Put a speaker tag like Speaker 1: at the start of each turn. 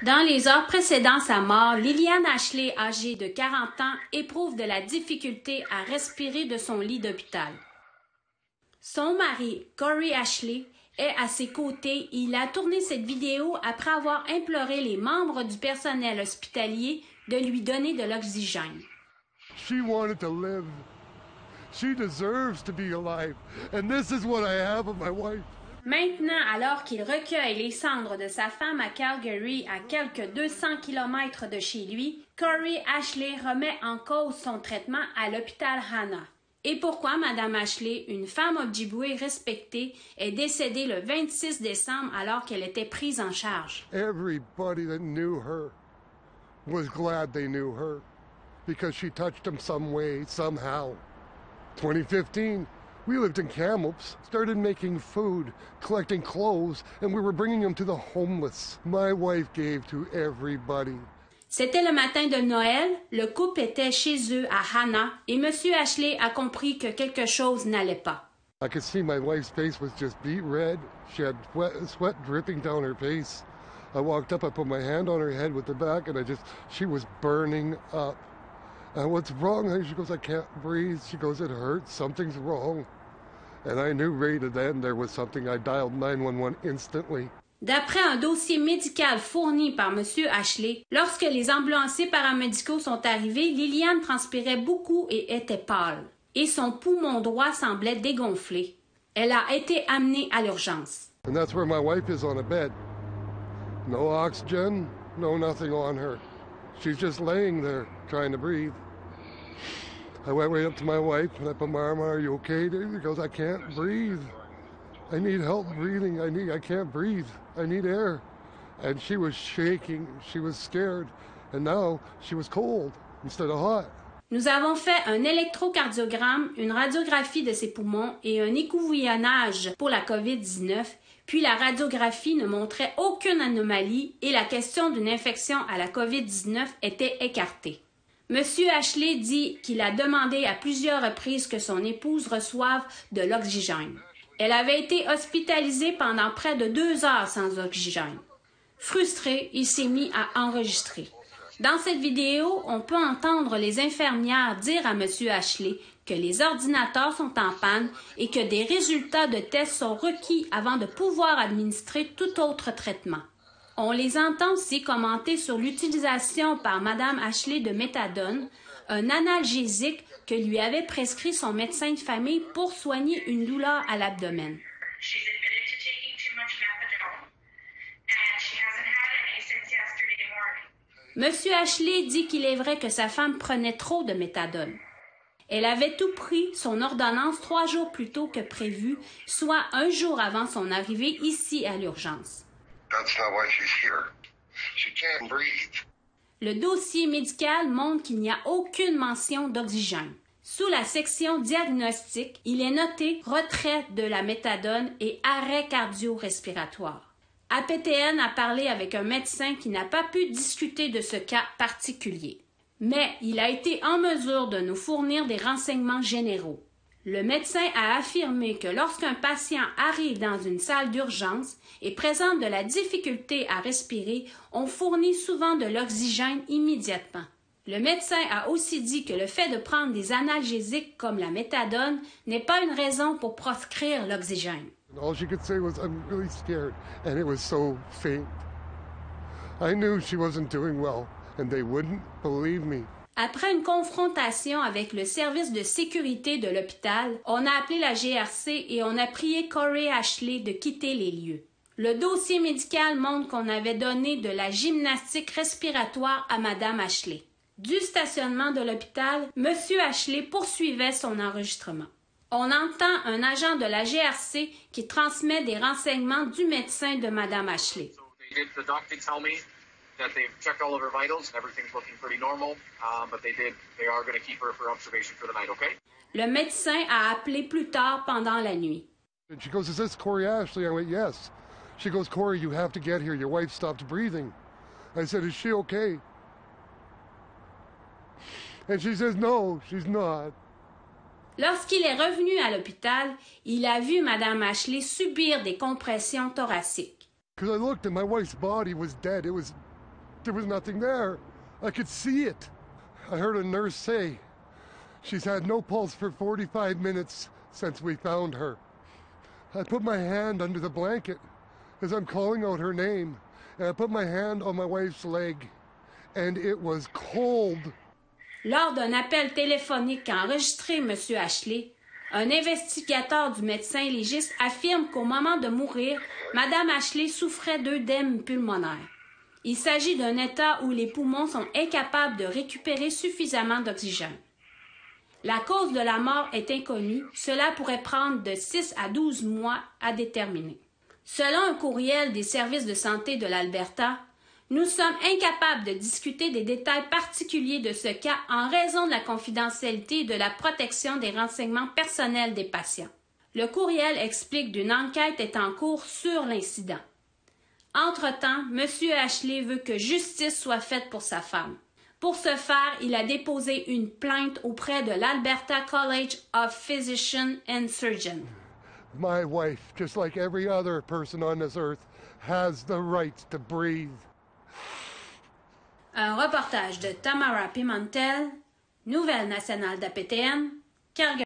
Speaker 1: Dans les heures précédant sa mort, Lillian Ashley, âgée de 40 ans, éprouve de la difficulté à respirer de son lit d'hôpital. Son mari, Corey Ashley, est à ses côtés et il a tourné cette vidéo après avoir imploré les membres du personnel hospitalier de lui donner de l'oxygène.
Speaker 2: She wanted to live. She deserves to be alive. And this is what I have of my wife.
Speaker 1: Maintenant, alors qu'il recueille les cendres de sa femme à Calgary, à quelques 200 km de chez lui, Corey Ashley remet en cause son traitement à l'hôpital Hanna. Et pourquoi Mme Ashley, une femme ojibwée respectée, est décédée le 26 décembre alors qu'elle était prise en charge?
Speaker 2: Everybody that knew her was glad they knew her because she touched them some way, somehow. 2015. We lived in Kamloops, started making food, collecting clothes, and we were bringing them to the homeless. My wife gave to everybody.
Speaker 1: C'était le matin de Noël, le couple était chez eux à Hanna et M. Ashley a compris que quelque chose n'allait pas.
Speaker 2: I could see my wife's face was just beet red. She had sweat dripping down her face. I walked up, I put my hand on her head with the back, and she was burning up. And what's wrong? And she goes, I can't breathe. She goes, it hurts. Something's wrong. And I knew right then there was something. I dialed 911 instantly.
Speaker 1: D'après un dossier médical fourni par M. Ashley, lorsque les ambulanciers paramédicaux sont arrivés, Lillian transpirait beaucoup et était pâle. Et son poumon droit semblait dégonflé. Elle a été amenée à l'urgence.
Speaker 2: And that's where my wife is on a bed. No oxygen, no nothing on her. She's just laying there, trying to breathe. I went right up to my wife and I put my arm on her. Are you okay, Dave? She goes, I can't breathe. I need help breathing. I can't breathe. I need air. And she was shaking. She was scared. And now she was cold instead of hot.
Speaker 1: Nous avons fait un électrocardiogramme, une radiographie de ses poumons et un écouvillonnage pour la COVID-19, puis la radiographie ne montrait aucune anomalie et la question d'une infection à la COVID-19 était écartée. Monsieur Ashley dit qu'il a demandé à plusieurs reprises que son épouse reçoive de l'oxygène. Elle avait été hospitalisée pendant près de 2 heures sans oxygène. Frustré, il s'est mis à enregistrer. Dans cette vidéo, on peut entendre les infirmières dire à Monsieur Ashley que les ordinateurs sont en panne et que des résultats de tests sont requis avant de pouvoir administrer tout autre traitement. On les entend aussi commenter sur l'utilisation par Mme Ashley de méthadone, un analgésique que lui avait prescrit son médecin de famille pour soigner une douleur à l'abdomen. Monsieur Ashley dit qu'il est vrai que sa femme prenait trop de méthadone. Elle avait tout pris son ordonnance 3 jours plus tôt que prévu, soit 1 jour avant son arrivée ici à l'urgence.
Speaker 2: That's not why she's here. She can't breathe.
Speaker 1: Le dossier médical montre qu'il n'y a aucune mention d'oxygène. Sous la section diagnostic, il est noté retrait de la méthadone et arrêt cardio-respiratoire. APTN a parlé avec un médecin qui n'a pas pu discuter de ce cas particulier. Mais il a été en mesure de nous fournir des renseignements généraux. Le médecin a affirmé que lorsqu'un patient arrive dans une salle d'urgence et présente de la difficulté à respirer, on fournit souvent de l'oxygène immédiatement. Le médecin a aussi dit que le fait de prendre des analgésiques comme la méthadone n'est pas une raison pour proscrire l'oxygène.
Speaker 2: All she could say was, I'm really scared, and it was so faint. I knew she wasn't doing well, and they wouldn't believe me.
Speaker 1: Après une confrontation avec le service de sécurité de l'hôpital, on a appelé la GRC et on a prié Corey Ashley de quitter les lieux. Le dossier médical montre qu'on avait donné de la gymnastique respiratoire à Mme Ashley. Du stationnement de l'hôpital, M. Ashley poursuivait son enregistrement. On entend un agent de la GRC qui transmet des renseignements du médecin de Mme Ashley.
Speaker 3: That they've checked all of her vitals and everything's looking pretty normal, but they are going to keep her for observation for the night, okay?
Speaker 1: Le médecin a appelé plus tard pendant la nuit.
Speaker 2: And she goes, is this Corey Ashley? I went, yes. She goes, Corey, you have to get here. Your wife stopped breathing. I said, is she okay? And she says, no, she's not.
Speaker 1: Lorsqu'il est revenu à l'hôpital, il a vu Mme Ashley subir des compressions thoraciques.
Speaker 2: Because I looked and my wife's body was dead. There was nothing there. I could see it. I heard a nurse say she's had no pulse for 45 minutes since we found her. I put my hand under the blanket as I'm calling out her name, and I put my hand on my wife's leg, and it was cold.
Speaker 1: Lors d'un appel téléphonique enregistré, M. Ashley, un investigateur du médecin légiste affirme qu'au moment de mourir, Mme Ashley souffrait d'œdème pulmonaire. Il s'agit d'un état où les poumons sont incapables de récupérer suffisamment d'oxygène. La cause de la mort est inconnue, cela pourrait prendre de 6 à 12 mois à déterminer. Selon un courriel des services de santé de l'Alberta, nous sommes incapables de discuter des détails particuliers de ce cas en raison de la confidentialité et de la protection des renseignements personnels des patients. Le courriel explique qu'une enquête est en cours sur l'incident. Entre-temps, M. Ashley veut que justice soit faite pour sa femme. Pour ce faire, il a déposé une plainte auprès de l'Alberta College of Physicians and Surgeons.
Speaker 2: My wife, just like every other person on this earth, has the right to breathe.
Speaker 1: Un reportage de Tamara Pimentel, Nouvelle nationale d'APTN, Calgary.